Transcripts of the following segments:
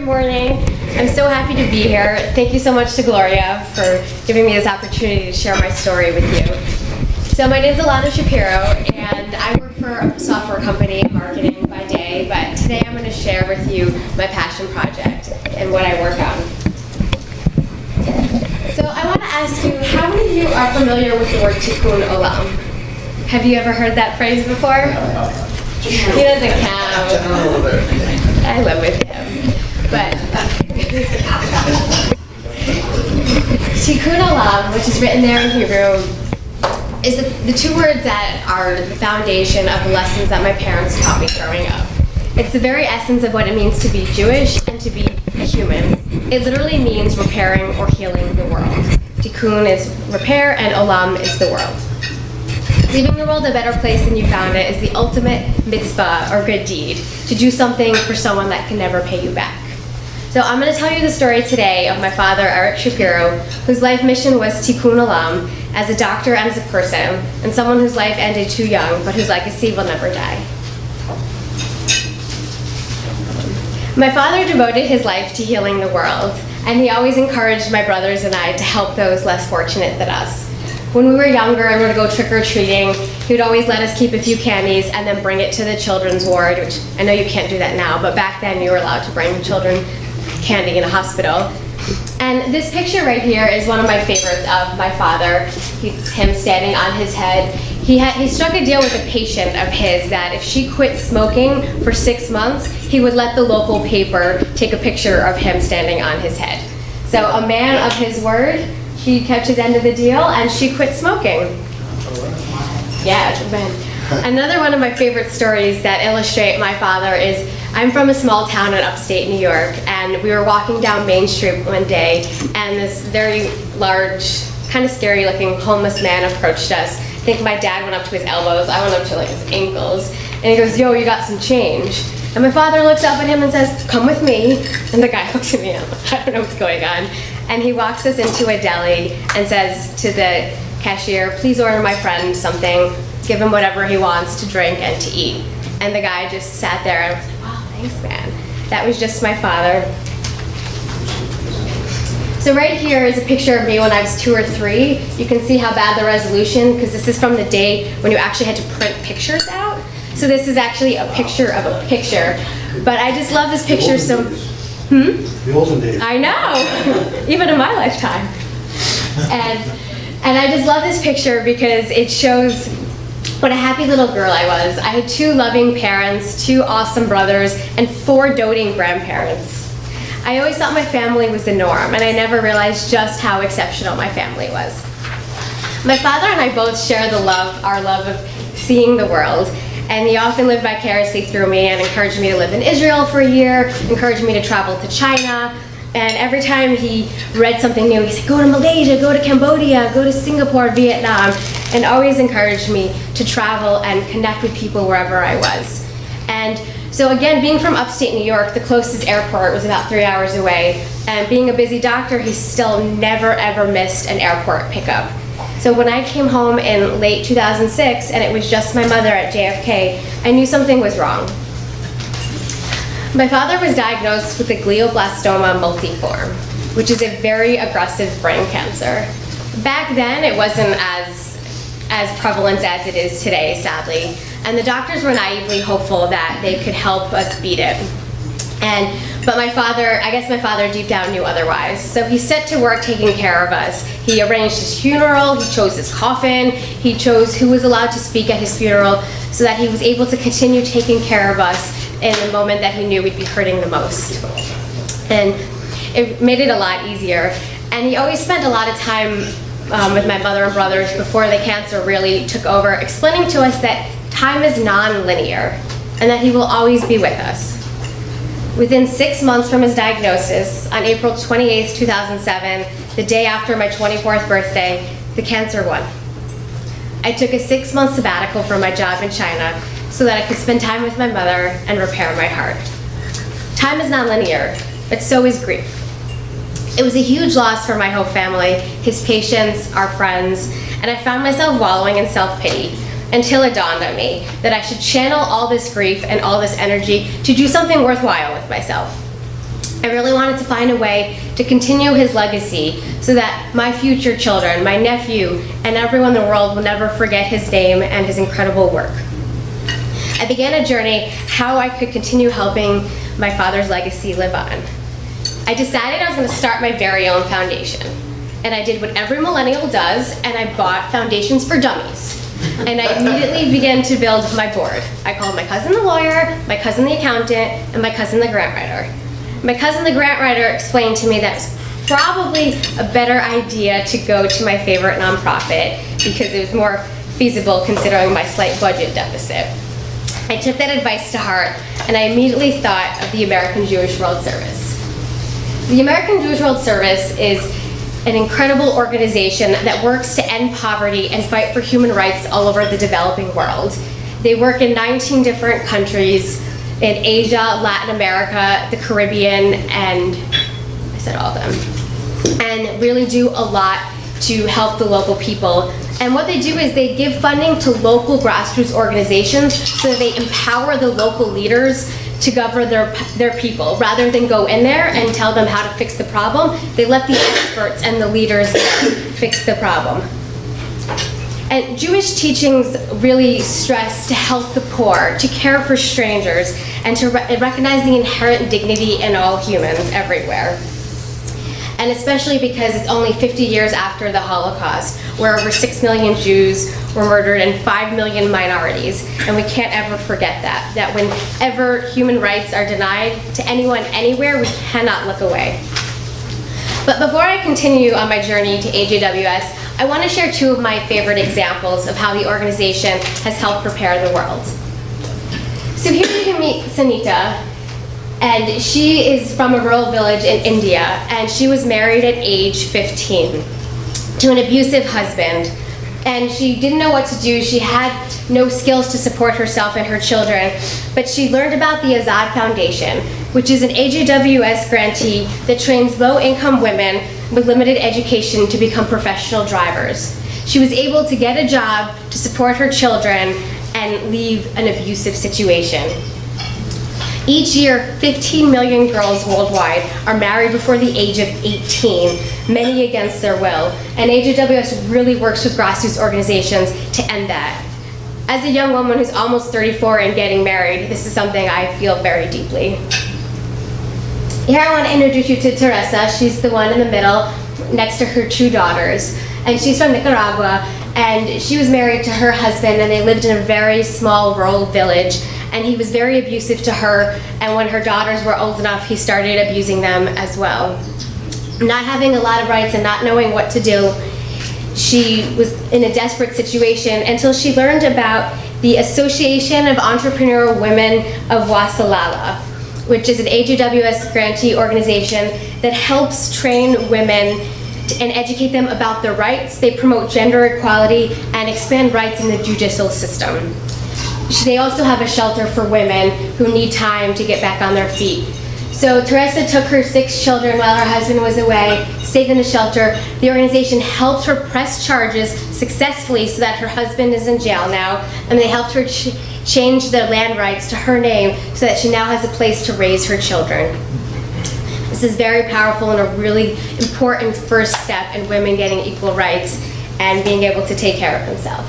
Good morning. I'm so happy to be here. Thank you so much to Gloria for giving me this opportunity to share my story with you. So my name is Ilana Shapiro, and I work for a software company in marketing by day, but today I'm going to share with you my passion project and what I work on. So I want to ask you, how many of you are familiar with the word Tikkun Olam? Have you ever heard that phrase before? He doesn't count. I live with him. But Tikkun Olam, which is written there in Hebrew, is the two words that are the foundation of the lessons that my parents taught me growing up. It's the very essence of what it means to be Jewish and to be a human. It literally means repairing or healing the world. Tikkun is repair and Olam is the world. Leaving the world a better place than you found it is the ultimate mitzvah or good deed, to do something for someone that can never pay you back. So I'm going to tell you the story today of my father, Eric Shapiro, whose life mission was Tikkun Olam, as a doctor and as a person, and someone whose life ended too young, but whose legacy will never die. My father devoted his life to healing the world, and he always encouraged my brothers and I to help those less fortunate than us. When we were younger and we would go trick-or-treating, he would always let us keep a few candies and then bring it to the children's ward, which I know you can't do that now, but back then you were allowed to bring children candy in a hospital. And this picture right here is one of my favorites of my father. He's him standing on his head. He struck a deal with a patient of his that if she quit smoking for 6 months, he would let the local paper take a picture of him standing on his head. So a man of his word, he kept his end of the deal, and she quit smoking. Yeah, another one of my favorite stories that illustrate my father is, I'm from a small town in upstate New York, and we were walking down Main Street one day, and this very large, kind of scary looking homeless man approached us. I think my dad went up to his elbows, I went up to like his ankles, and he goes, "Yo, you got some change?" And my father looks up at him and says, "Come with me." And the guy looks at me, and I don't know what's going on. And he walks us into a deli and says to the cashier, "Please order my friend something, give him whatever he wants to drink and to eat." And the guy just sat there and was like, "Wow, thanks, man." That was just my father. So right here is a picture of me when I was 2 or 3. You can see how bad the resolution, because this is from the day when you actually had to print pictures out. So this is actually a picture of a picture. But I just love this picture so... The olden days. I know, even in my lifetime. And I just love this picture because it shows what a happy little girl I was. I had 2 loving parents, 2 awesome brothers, and 4 doting grandparents. I always thought my family was the norm, and I never realized just how exceptional my family was. My father and I both share our love of seeing the world. And he often lived vicariously through me and encouraged me to live in Israel for a year, encouraged me to travel to China. And every time he read something new, he said, "Go to Malaysia, go to Cambodia, go to Singapore, Vietnam," and always encouraged me to travel and connect with people wherever I was. And so again, being from upstate New York, the closest airport was about 3 hours away. And being a busy doctor, he still never ever missed an airport pickup. So when I came home in late 2006 and it was just my mother at JFK, I knew something was wrong. My father was diagnosed with a glioblastoma multiforme, which is a very aggressive brain cancer. Back then, it wasn't as prevalent as it is today, sadly. And the doctors were naively hopeful that they could help us beat it. But I guess my father deep down knew otherwise. So he set to work taking care of us. He arranged his funeral, he chose his coffin, he chose who was allowed to speak at his funeral so that he was able to continue taking care of us in the moment that he knew we'd be hurting the most. And it made it a lot easier. And he always spent a lot of time with my mother and brothers before the cancer really took over, explaining to us that time is non-linear and that he will always be with us. Within 6 months from his diagnosis, on April 28, 2007, the day after my 24th birthday, the cancer won. I took a 6-month sabbatical from my job in China so that I could spend time with my mother and repair my heart. Time is non-linear, but so is grief. It was a huge loss for my whole family, his patients, our friends, and I found myself wallowing in self-pity until it dawned on me that I should channel all this grief and all this energy to do something worthwhile with myself. I really wanted to find a way to continue his legacy so that my future children, my nephew, and everyone in the world will never forget his name and his incredible work. I began a journey how I could continue helping my father's legacy live on. I decided I was going to start my very own foundation. And I did what every millennial does, and I bought foundations for dummies. And I immediately began to build my board. I called my cousin the lawyer, my cousin the accountant, and my cousin the grant writer. My cousin the grant writer explained to me that it was probably a better idea to go to my favorite nonprofit because it was more feasible considering my slight budget deficit. I took that advice to heart, and I immediately thought of the American Jewish World Service. The American Jewish World Service is an incredible organization that works to end poverty and fight for human rights all over the developing world. They work in 19 different countries in Asia, Latin America, the Caribbean, and I said all of them, and really do a lot to help the local people. And what they do is they give funding to local grassroots organizations so that they empower the local leaders to govern their people. Rather than go in there and tell them how to fix the problem, they let the experts and the leaders fix the problem. And Jewish teachings really stress to help the poor, to care for strangers, and to recognize the inherent dignity in all humans everywhere. And especially because it's only 50 years after the Holocaust, where over 6 million Jews were murdered and 5 million minorities. And we can't ever forget that whenever human rights are denied to anyone, anywhere, we cannot look away. But before I continue on my journey to AJWS, I want to share two of my favorite examples of how the organization has helped prepare the world. So here you can meet Sanita, and she is from a rural village in India, and she was married at age 15 to an abusive husband, and she didn't know what to do. She had no skills to support herself and her children, but she learned about the Azad Foundation, which is an AJWS grantee that trains low-income women with limited education to become professional drivers. She was able to get a job to support her children and leave an abusive situation. Each year, 15 million girls worldwide are married before the age of 18, many against their will. And AJWS really works with grassroots organizations to end that. As a young woman who's almost 34 and getting married, this is something I feel very deeply. Here I want to introduce you to Teresa. She's the one in the middle next to her two daughters. And she's from Nicaragua, and she was married to her husband, and they lived in a very small rural village. And he was very abusive to her, and when her daughters were old enough, he started abusing them as well. Not having a lot of rights and not knowing what to do, she was in a desperate situation until she learned about the Association of Entrepreneurial Women of Wasalala, which is an AJWS grantee organization that helps train women and educate them about their rights. They promote gender equality and expand rights in the judicial system. They also have a shelter for women who need time to get back on their feet. So Teresa took her 6 children while her husband was away, stayed in the shelter. The organization helped her press charges successfully so that her husband is in jail now, and they helped her change the land rights to her name so that she now has a place to raise her children. This is very powerful and a really important first step in women getting equal rights and being able to take care of themselves.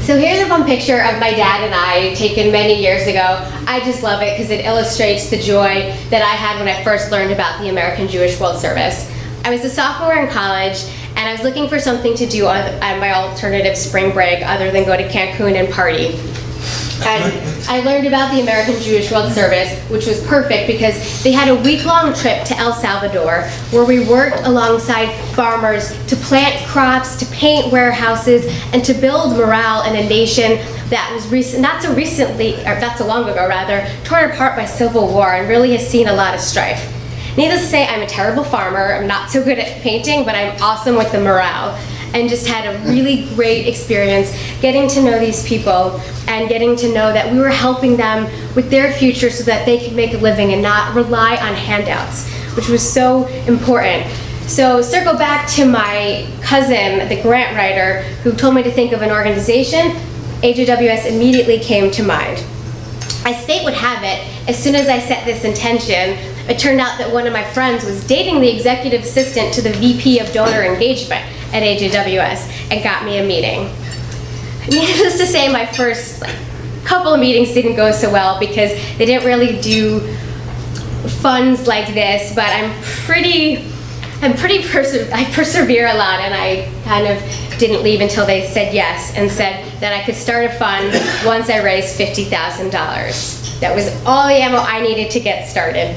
So here's one picture of my dad and I taken many years ago. I just love it because it illustrates the joy that I had when I first learned about the American Jewish World Service. I was a sophomore in college, and I was looking for something to do on my alternative spring break other than go to Cancun and party. And I learned about the American Jewish World Service, which was perfect because they had a week-long trip to El Salvador where we worked alongside farmers to plant crops, to paint warehouses, and to build morale in a nation that was not so long ago, torn apart by civil war and really has seen a lot of strife. Needless to say, I'm a terrible farmer. I'm not so good at painting, but I'm awesome with the morale. And just had a really great experience getting to know these people and getting to know that we were helping them with their future so that they could make a living and not rely on handouts, which was so important. So circle back to my cousin, the grant writer, who told me to think of an organization. AJWS immediately came to mind. As fate would have it, as soon as I set this intention, it turned out that one of my friends was dating the executive assistant to the VP of donor engagement at AJWS and got me a meeting. Needless to say, my first couple of meetings didn't go so well because they didn't really do funds like this, but I persevere a lot, and I kind of didn't leave until they said yes and said that I could start a fund once I raised $50,000. That was all the ammo I needed to get started.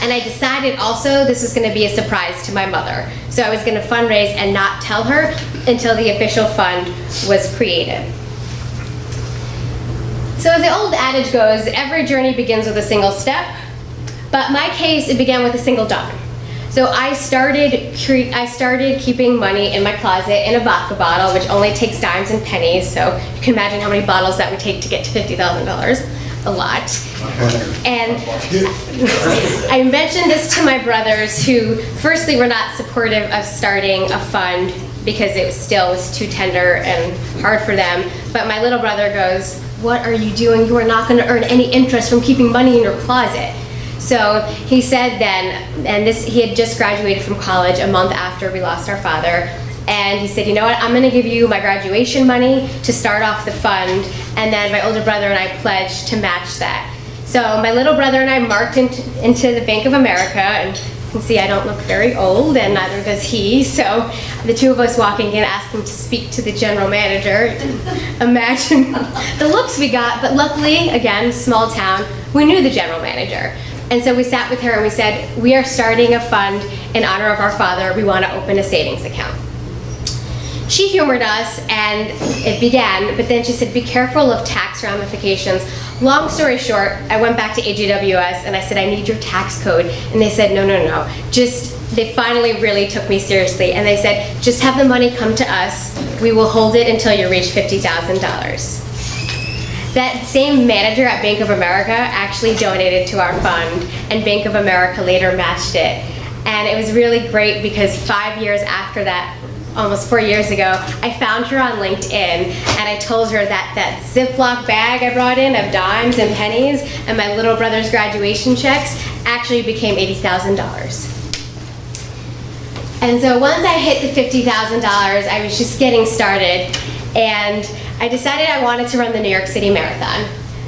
And I decided also this was going to be a surprise to my mother. So I was going to fundraise and not tell her until the official fund was created. So as the old adage goes, every journey begins with a single step, but my case, it began with a single dime. So I started keeping money in my closet in a vodka bottle, which only takes dimes and pennies, so you can imagine how many bottles that would take to get to $50,000. A lot. And I mentioned this to my brothers, who firstly were not supportive of starting a fund because it was too tender and hard for them. But my little brother goes, "What are you doing? You are not going to earn any interest from keeping money in your closet." So he said then, and he had just graduated from college a month after we lost our father, and he said, "You know what, I'm gonna give you my graduation money to start off the fund, and then my older brother and I pledged to match that." So my little brother and I marked into the Bank of America, and you can see I don't look very old, and neither does he. So the two of us walking in asking to speak to the general manager. Imagine the looks we got, but luckily, again, small town, we knew the general manager. And so we sat with her and we said, "We are starting a fund in honor of our father. We want to open a savings account." She humored us and it began, but then she said, "Be careful of tax ramifications." Long story short, I went back to AJWS and I said, "I need your tax code." And they said, no. They finally really took me seriously, and they said, "Just have the money come to us. We will hold it until you reach $50,000. That same manager at Bank of America actually donated to our fund, and Bank of America later matched it. And it was really great because 5 years after that, almost 4 years ago, I found her on LinkedIn, and I told her that Ziploc bag I brought in of dimes and pennies and my little brother's graduation checks actually became $80,000. And so once I hit the $50,000, I was just getting started, and I decided I wanted to run the New York City Marathon.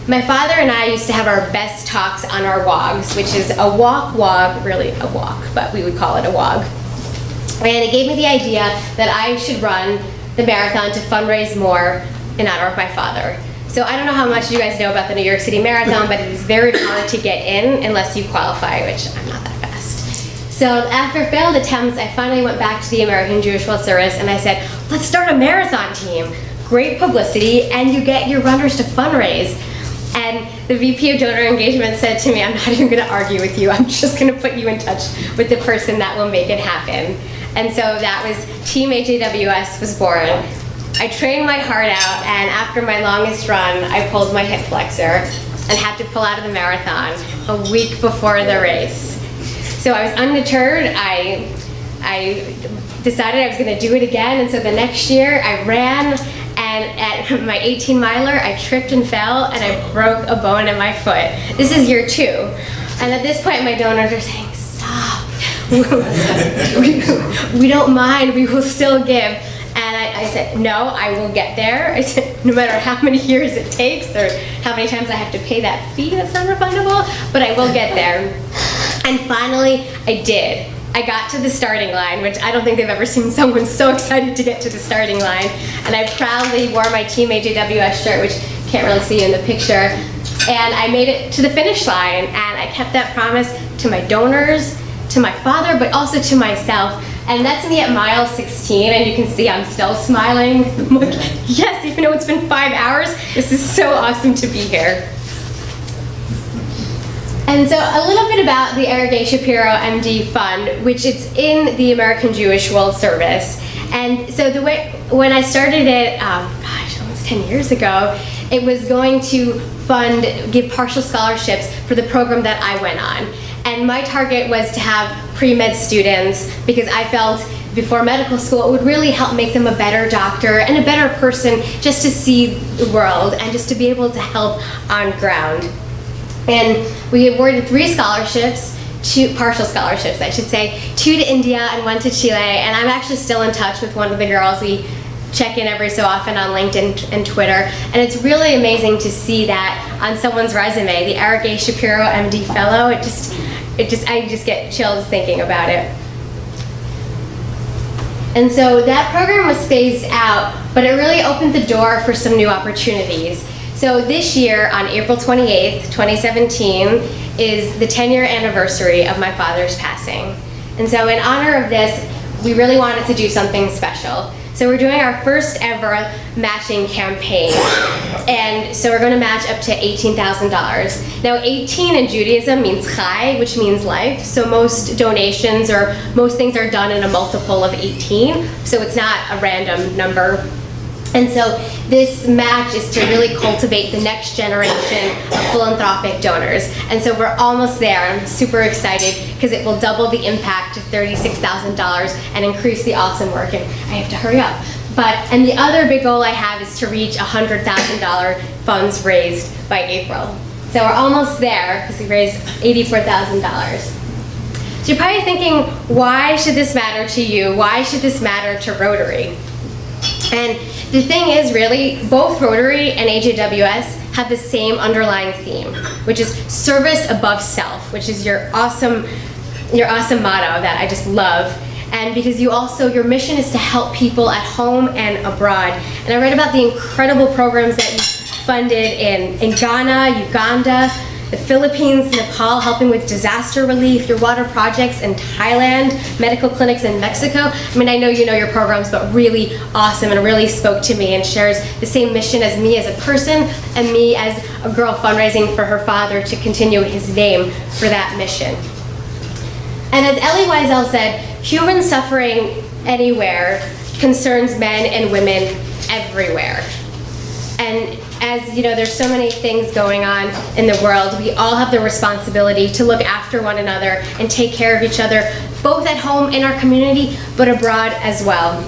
My father and I used to have our best talks on our WOGs, which is a walk, really a walk, but we would call it a WOG. And it gave me the idea that I should run the marathon to fundraise more in honor of my father. So I don't know how much you guys know about the New York City Marathon, but it is very hard to get in unless you qualify, which I'm not that fast. So after failed attempts, I finally went back to the American Jewish World Service and I said, "Let's start a marathon team. Great publicity, and you get your runners to fundraise." And the VP of Donor Engagement said to me, "I'm not even going to argue with you. I'm just going to put you in touch with the person that will make it happen." And so that was Team AJWS was born. I trained my heart out, and after my longest run, I pulled my hip flexor and had to pull out of the marathon a week before the race. So I was undeterred. I decided I was going to do it again, and so the next year I ran, and at my 18-miler, I tripped and fell, and I broke a bone in my foot. This is year 2. And at this point, my donors are saying, "Stop. we don't mind, we will still give." And I said, "No, I will get there." I said, "No matter how many years it takes or how many times I have to pay that fee that's non-refundable, but I will get there." And finally, I did. I got to the starting line, which I don't think they've ever seen someone so excited to get to the starting line. And I proudly wore my Team AJWS shirt, which you can't really see in the picture. And I made it to the finish line, and I kept that promise to my donors, to my father, but also to myself. And that's me at mile 16, and you can see I'm still smiling. I'm like, yes, even though it's been 5 hours, this is so awesome to be here. And so a little bit about the Eric A. Shapiro MD Fund, which is in the American Jewish World Service. And so the way, when I started it, almost 10 years ago, it was going to give partial scholarships for the program that I went on. And my target was to have pre-med students, because I felt before medical school it would really help make them a better doctor and a better person, just to see the world and just to be able to help on ground. And we awarded 3 scholarships, 2 partial scholarships, I should say, 2 to India and 1 to Chile. And I'm actually still in touch with one of the girls. We check in every so often on LinkedIn and Twitter. And it's really amazing to see that on someone's resume, the Eric A. Shapiro MD Fellow. I just get chills thinking about it. And so that program was phased out, but it really opened the door for some new opportunities. So this year, on April 28th, 2017, is the 10-year anniversary of my father's passing. And so in honor of this, we really wanted to do something special. So we're doing our first ever matching campaign. And so we're going to match up to $18,000. Now 18 in Judaism means chai, which means life. So most donations or most things are done in a multiple of 18. So it's not a random number. And so this match is to really cultivate the next generation of philanthropic donors. And so we're almost there. I'm super excited because it will double the impact to $36,000 and increase the awesome work. And I have to hurry up. And the other big goal I have is to reach $100,000 funds raised by April. So we're almost there because we raised $84,000. So you're probably thinking, why should this matter to you? Why should this matter to Rotary? And the thing is, really, both Rotary and AJWS have the same underlying theme, which is service above self, which is your awesome motto that I just love. And because your mission is to help people at home and abroad. And I read about the incredible programs that you funded in Ghana, Uganda, the Philippines, Nepal, helping with disaster relief, your water projects in Thailand, medical clinics in Mexico. I mean, I know you know your programs, but really awesome and really spoke to me and shares the same mission as me as a person and me as a girl fundraising for her father to continue his name for that mission. And as Elie Wiesel said, human suffering anywhere concerns men and women everywhere. And as you know, there's so many things going on in the world. We all have the responsibility to look after one another and take care of each other, both at home in our community, but abroad as well.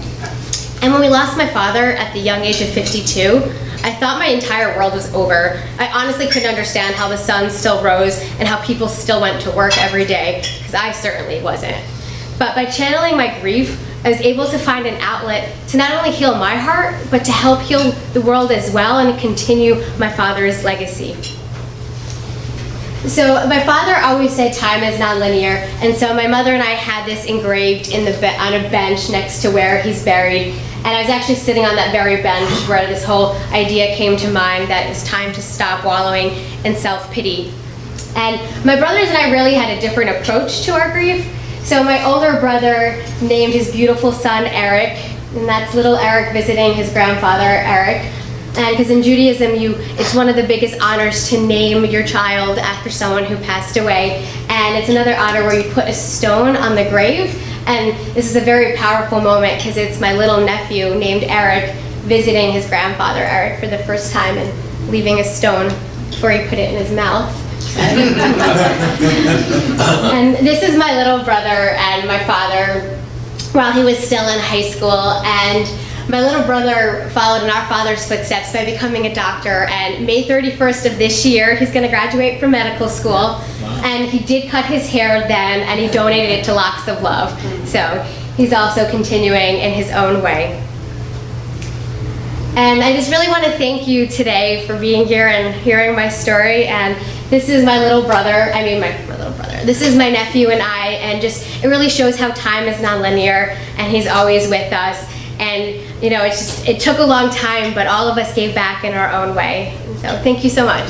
And when we lost my father at the young age of 52, I thought my entire world was over. I honestly couldn't understand how the sun still rose and how people still went to work every day, because I certainly wasn't. But by channeling my grief, I was able to find an outlet to not only heal my heart, but to help heal the world as well and continue my father's legacy. So my father always said time is nonlinear, and so my mother and I had this engraved on a bench next to where he's buried. And I was actually sitting on that very bench where this whole idea came to mind that it's time to stop wallowing in self-pity. And my brothers and I really had a different approach to our grief. So my older brother named his beautiful son Eric, and that's little Eric visiting his grandfather Eric. And because in Judaism, it's one of the biggest honors to name your child after someone who passed away. And it's another honor where you put a stone on the grave. And this is a very powerful moment because it's my little nephew named Eric visiting his grandfather Eric for the first time and leaving a stone before he put it in his mouth. And this is my little brother and my father while he was still in high school. And my little brother followed in our father's footsteps by becoming a doctor. And May 31st of this year, he's going to graduate from medical school. Wow. And he did cut his hair then, and he donated it to Locks of Love. So he's also continuing in his own way. And I just really want to thank you today for being here and hearing my story. And this is my little brother, this is my nephew and I, and it really shows how time is nonlinear and he's always with us. And you know, it took a long time, but all of us gave back in our own way. And so thank you so much.